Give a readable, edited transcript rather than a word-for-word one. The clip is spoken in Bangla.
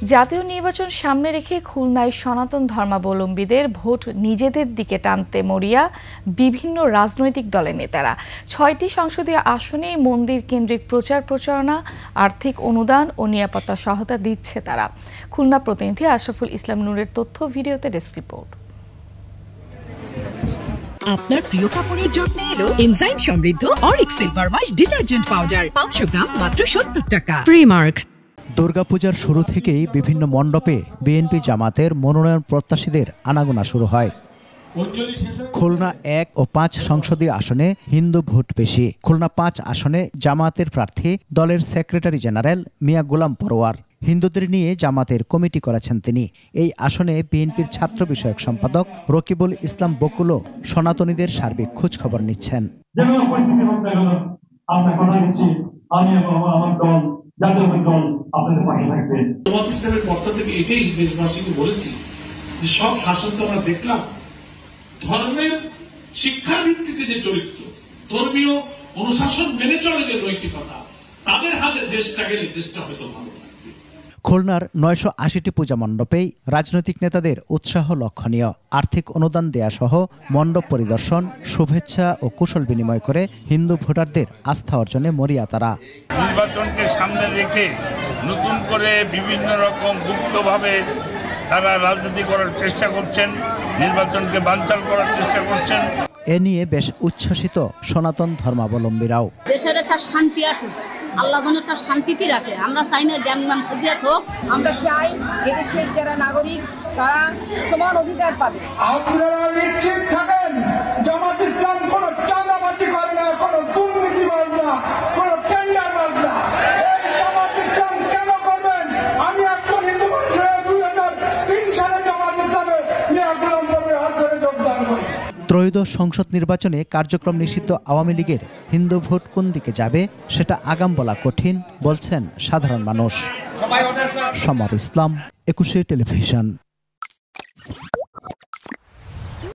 জাতীয় নির্বাচন সামনে রেখে খুলনায় সনাতন ধর্মাবলম্বীদের ভোট নিজেদের দিকে টানতে মরিয়া বিভিন্ন রাজনৈতিক দলের নেতারা। ৬টি সংসদীয় আসনে মন্দির কেন্দ্রিক প্রচার প্রচারণা, আর্থিক অনুদান ও নিরাপত্তা সহায়তা দিচ্ছে তারা। খুলনা প্রতিনিধি আশরাফুল ইসলাম নূরের তথ্য ভিডিওতে ডেস্ক রিপোর্ট। আপনার প্রিয় কাপড়ের যত্নে এলো এনজাইম সমৃদ্ধ Arik silver wash detergent powder ৫০০ গ্রাম মাত্র ৭০ টাকা। প্রিমার্ক। দুর্গাপূজার শুরু থেকেই বিভিন্ন মণ্ডপে বিএনপি জামাতের মনোনয়ন প্রত্যাশীদের আনাগোনা শুরু হয়। খুলনা ১ ও ৫ সংসদীয় আসনে হিন্দু ভোট বেশি। খুলনা ৫ আসনে জামাতের প্রার্থী দলের সেক্রেটারি জেনারেল মিয়া গোলাম পরোয়ার। হিন্দুদের নিয়ে জামাতের কমিটি করেছেন তিনি। এই আসনে বিএনপির ছাত্র বিষয়ক সম্পাদক রকিবুল ইসলাম বকুলও সনাতনীদের সার্বিক খোঁজ খবর নিচ্ছেন। ইসলামের পক্ষ থেকে এটাই দেশবাসীকে বলেছি যে সব শাসন তো আমরা দেখলাম, ধর্মের শিক্ষার ভিত্তিতে যে চরিত্র, ধর্মীয় অনুশাসন মেনে চলে যে নৈতিকতা, তাদের হাতে দেশটা গেলে দেশটা হয়তো ভালো থাকবে। খুলনার ৯৮০টি পূজা মণ্ডপেই রাজনৈতিক নেতাদের উৎসাহ লক্ষণীয়। আর্থিক অনুদান দেয়া সহ মণ্ডপ পরিদর্শন, শুভেচ্ছা ও কুশল বিনিময় করে হিন্দু ভোটারদের আস্থা অর্জনে মরিয়া তারা। নির্বাচনকে সামনে রেখে নতুন করে বিভিন্ন রকম গুপ্তভাবে তারা রাজনীতি করার চেষ্টা করছেন, নির্বাচনকে বানচাল করার চেষ্টা করছেন। এ নিয়ে বেশ উচ্ছ্বসিত সনাতন ধর্মাবলম্বীরাও। দেশের একটা শান্তি আসুক, আল্লাহ যেন একটা শান্তিতে রাখে। আমরা চাই না জ্ঞান ফজিয়াত হোক, আমরা চাই এদেশের যারা নাগরিক তারা সমান অধিকার পাবে। আপনারা নিশ্চিত থাকেন, জামাত ইসলাম কোনো চাঁদাবাজি করে না, কোনো দুর্নীতিবাজ না, কোনো টেন্ডারবাজ না। এই জামাত ইসলাম কেন করবেন? আমি একজন হিন্দু মানুষ হয়ে 2003 সালে জামাত ইসলামে মিয়া গোলাম পরোয়ারের হাত ধরে যোগদান করি। ত্রয়োদশ সংসদ নির্বাচনে কার্যক্রম নিষিদ্ধ আওয়ামী লীগের হিন্দু ভোট কোন দিকে যাবে সেটা আগাম বলা কঠিন বলছেন সাধারণ মানুষ। সমর ইসলাম, ২১ টেলিভিশন।